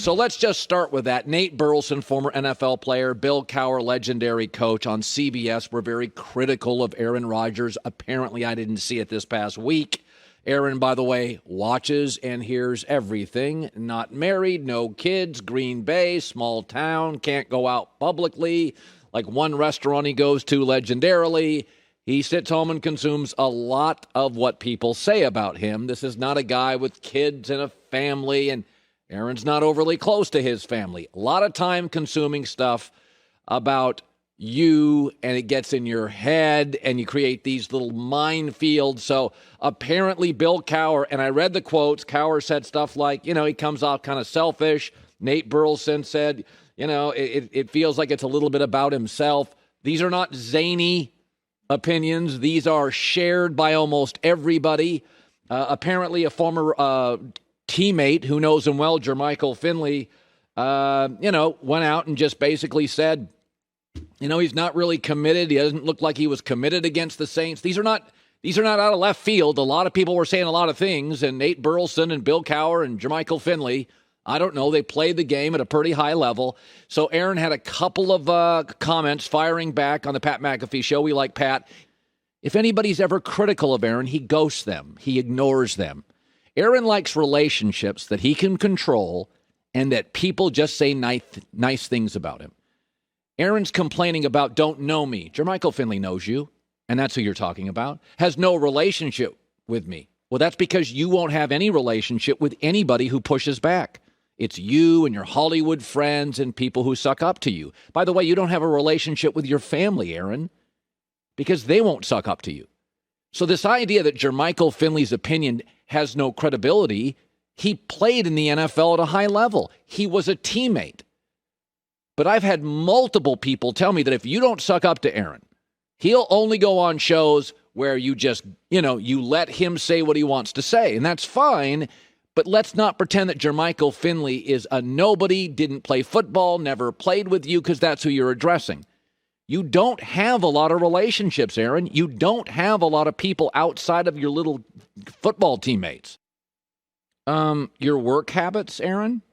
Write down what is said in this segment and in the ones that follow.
So let's just start with that. Nate Burleson, former NFL player, Bill Cowher, legendary coach on CBS, were very critical of Aaron Rodgers. Apparently, I didn't see it this past week. Aaron, by the way, watches and hears everything. Not married, no kids, Green Bay, small town, can't go out publicly. Like one restaurant he goes to legendarily. He sits home and consumes a lot of what people say about him. This is not a guy with kids and a family, and Aaron's not overly close to his family. A lot of time consuming stuff about you, and it gets in your head, and you create these little minefields. So apparently Bill Cowher, and I read the quotes, Cowher said stuff like, he comes off kind of selfish. Nate Burleson said, it feels like it's a little bit about himself. These are not zany opinions. These are shared by almost everybody. Apparently a former teammate who knows him well, Jermichael Finley, went out and just basically said, he's not really committed. He doesn't look like he was committed against the Saints. These are not out of left field. A lot of people were saying a lot of things, and Nate Burleson and Bill Cowher and Jermichael Finley, I don't know, they played the game at a pretty high level. So Aaron had a couple of comments firing back on the Pat McAfee show. We like Pat. If anybody's ever critical of Aaron, he ghosts them. He ignores them. Aaron likes relationships that he can control and that people just say nice things about him. Aaron's complaining about don't know me. Jermichael Finley knows you, and that's who you're talking about. Has no relationship with me. Well, that's because you won't have any relationship with anybody who pushes back. It's you and your Hollywood friends and people who suck up to you. By the way, you don't have a relationship with your family, Aaron, because they won't suck up to you. So this idea that Jermichael Finley's opinion has no credibility, he played in the NFL at a high level. He was a teammate. But I've had multiple people tell me that if you don't suck up to Aaron, he'll only go on shows where you just, you let him say what he wants to say. And that's fine. But let's not pretend that Jermichael Finley is a nobody, didn't play football, never played with you, because that's who you're addressing. You don't have a lot of relationships, Aaron. You don't have a lot of people outside of your little football teammates. Your work habits, Aaron,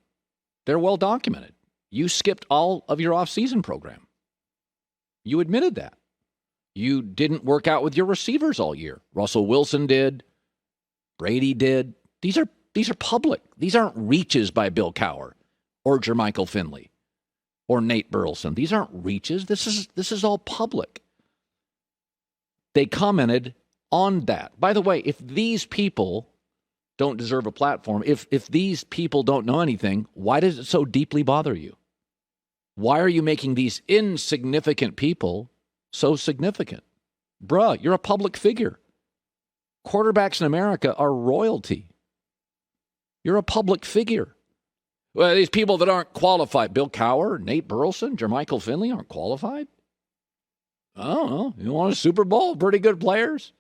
they're well documented. You skipped all of your off-season program. You admitted that. You didn't work out with your receivers all year. Russell Wilson did. Brady did. These are public. These aren't reaches by Bill Cowher or Jermichael Finley or Nate Burleson. These aren't reaches. This is all public. They commented on that. By the way, if these people don't deserve a platform, if these people don't know anything, why does it so deeply bother you? Why are you making these insignificant people so significant? Bruh, you're a public figure. Quarterbacks in America are royalty. You're a public figure. Well, these people that aren't qualified, Bill Cowher, Nate Burleson, Jermichael Finley, aren't qualified? I don't know. You want a Super Bowl? Pretty good players?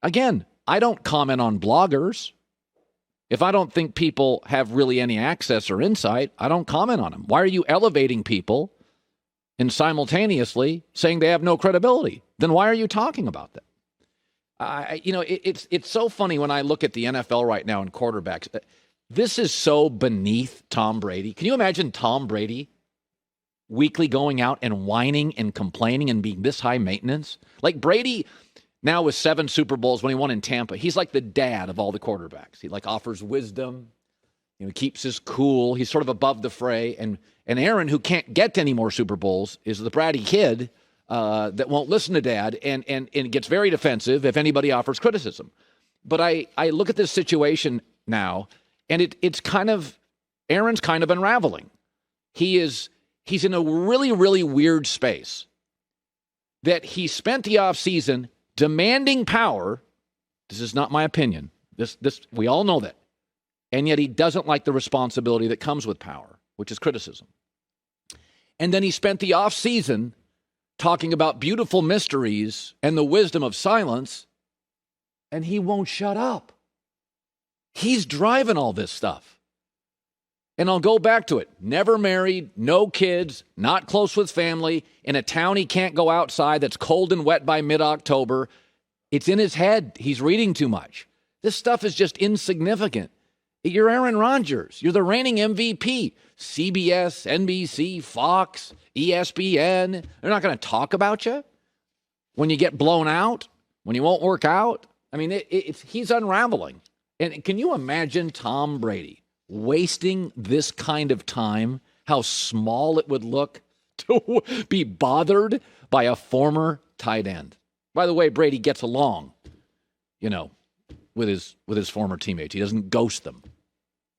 Again, I don't comment on bloggers. If I don't think people have really any access or insight, I don't comment on them. Why are you elevating people and simultaneously saying they have no credibility? Then why are you talking about that? It's so funny when I look at the NFL right now and quarterbacks. This is so beneath Tom Brady. Can you imagine Tom Brady weekly going out and whining and complaining and being this high maintenance? Like Brady now with 7 Super Bowls when he won in Tampa, he's like the dad of all the quarterbacks. He offers wisdom, keeps his cool. He's sort of above the fray. And Aaron, who can't get to any more Super Bowls, is the bratty kid that won't listen to dad and gets very defensive if anybody offers criticism. But I look at this situation now, and it's kind of, Aaron's kind of unraveling. He's in a really, really weird space that he spent the offseason demanding power. This is not my opinion. This we all know that. And yet he doesn't like the responsibility that comes with power, which is criticism. And then he spent the offseason talking about beautiful mysteries and the wisdom of silence, and he won't shut up. He's driving all this stuff. And I'll go back to it. Never married, no kids, not close with family, in a town he can't go outside that's cold and wet by mid-October. It's in his head. He's reading too much. This stuff is just insignificant. You're Aaron Rodgers. You're the reigning MVP. CBS, NBC, Fox, ESPN. They're not going to talk about you when you get blown out, when you won't work out. I mean, he's unraveling. And can you imagine Tom Brady wasting this kind of time? How small it would look to be bothered by a former tight end. By the way, Brady gets along, with his former teammates. He doesn't ghost them.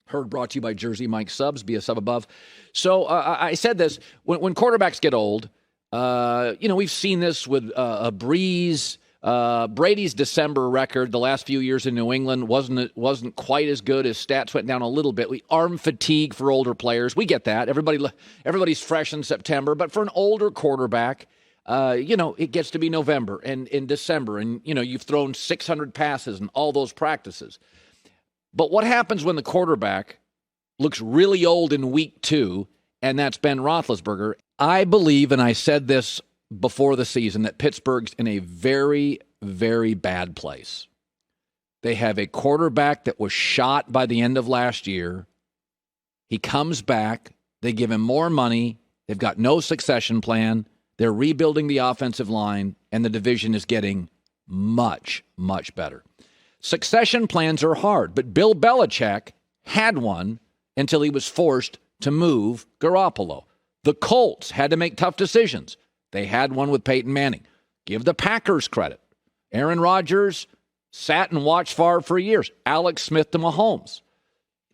Heard brought to you by Jersey Mike Subs. Be a sub above. So I said this. When quarterbacks get old, we've seen this with a Breeze. Brady's December record the last few years in New England wasn't quite as good. His stats went down a little bit. Arm fatigue for older players. We get that. Everybody's fresh in September. But for an older quarterback, it gets to be November and in December. And, you've thrown 600 passes and all those practices. But what happens when the quarterback looks really old in week 2, and that's Ben Roethlisberger? I believe, and I said this before the season, that Pittsburgh's in a very, very bad place. They have a quarterback that was shot by the end of last year. He comes back. They give him more money. They've got no succession plan. They're rebuilding the offensive line, and the division is getting much, much better. Succession plans are hard, but Bill Belichick had one until he was forced to move Garoppolo. The Colts had to make tough decisions. They had one with Peyton Manning. Give the Packers credit. Aaron Rodgers sat and watched Favre for years. Alex Smith to Mahomes.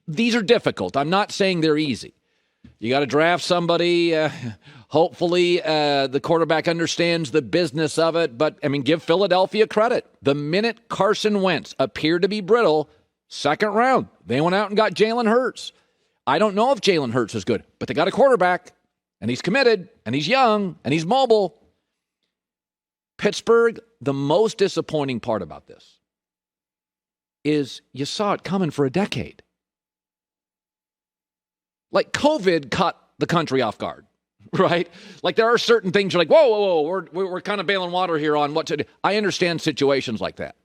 These are difficult. I'm not saying they're easy. You got to draft somebody. Hopefully, the quarterback understands the business of it. But, give Philadelphia credit. The minute Carson Wentz appeared to be brittle, second round, they went out and got Jalen Hurts. I don't know if Jalen Hurts is good, but they got a quarterback, and he's committed, and he's young, and he's mobile. Pittsburgh, the most disappointing part about this is you saw it coming for a decade. Like COVID caught the country off guard, right? Like there are certain things you're like, whoa, we're kind of bailing water here on what to do. I understand situations like that.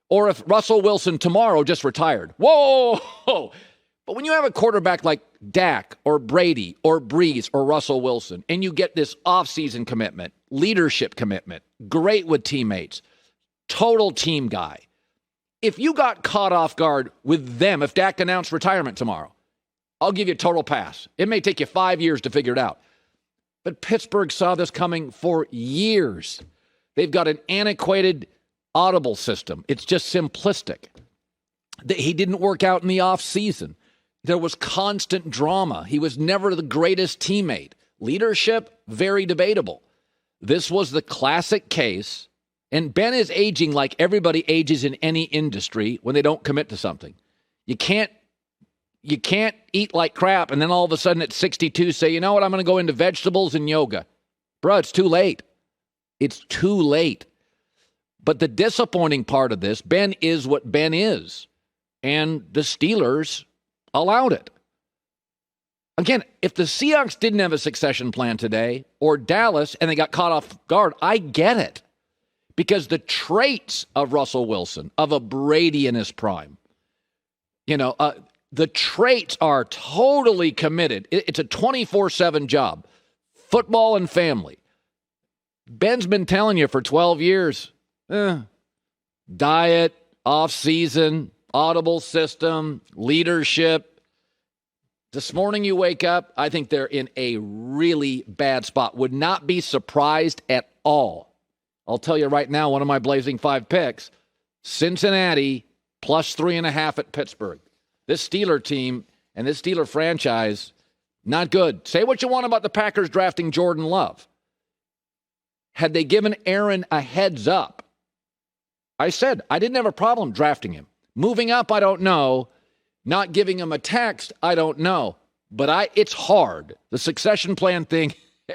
Or if Russell Wilson tomorrow just retired, whoa. But when you have a quarterback like Dak or Brady or Breeze or Russell Wilson, and you get this offseason commitment, leadership commitment, great with teammates, total team guy. If you got caught off guard with them, if Dak announced retirement tomorrow, I'll give you a total pass. It may take you 5 years to figure it out. But Pittsburgh saw this coming for years. They've got an antiquated audible system. It's just simplistic. He didn't work out in the offseason. There was constant drama. He was never the greatest teammate. Leadership, very debatable. This was the classic case. And Ben is aging like everybody ages in any industry when they don't commit to something. You can't eat like crap and then all of a sudden at 62 say, you know what, I'm going to go into vegetables and yoga. Bro, it's too late. It's too late. But the disappointing part of this, Ben is what Ben is. And the Steelers allowed it. Again, if the Seahawks didn't have a succession plan today or Dallas and they got caught off guard, I get it. Because the traits of Russell Wilson, of a Brady in his prime, the traits are totally committed. It's a 24/7 job. Football and family. Ben's been telling you for 12 years, diet, off-season, audible system, leadership. This morning you wake up, I think they're in a really bad spot. Would not be surprised at all. I'll tell you right now, one of my Blazing 5 picks, Cincinnati plus 3.5 at Pittsburgh. This Steeler team and this Steeler franchise, not good. Say what you want about the Packers drafting Jordan Love. Had they given Aaron a heads up, I said I didn't have a problem drafting him. Moving up, I don't know. Not giving him a text, I don't know. But it's hard. The succession plan thing,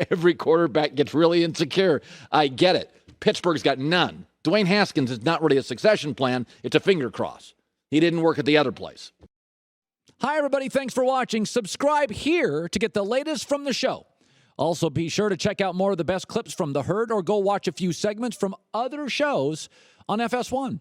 every quarterback gets really insecure. I get it. Pittsburgh's got none. Dwayne Haskins is not really a succession plan. It's a finger cross. He didn't work at the other place. Hi, everybody. Thanks for watching. Subscribe here to get the latest from the show. Also, be sure to check out more of the best clips from The Herd or go watch a few segments from other shows on FS1.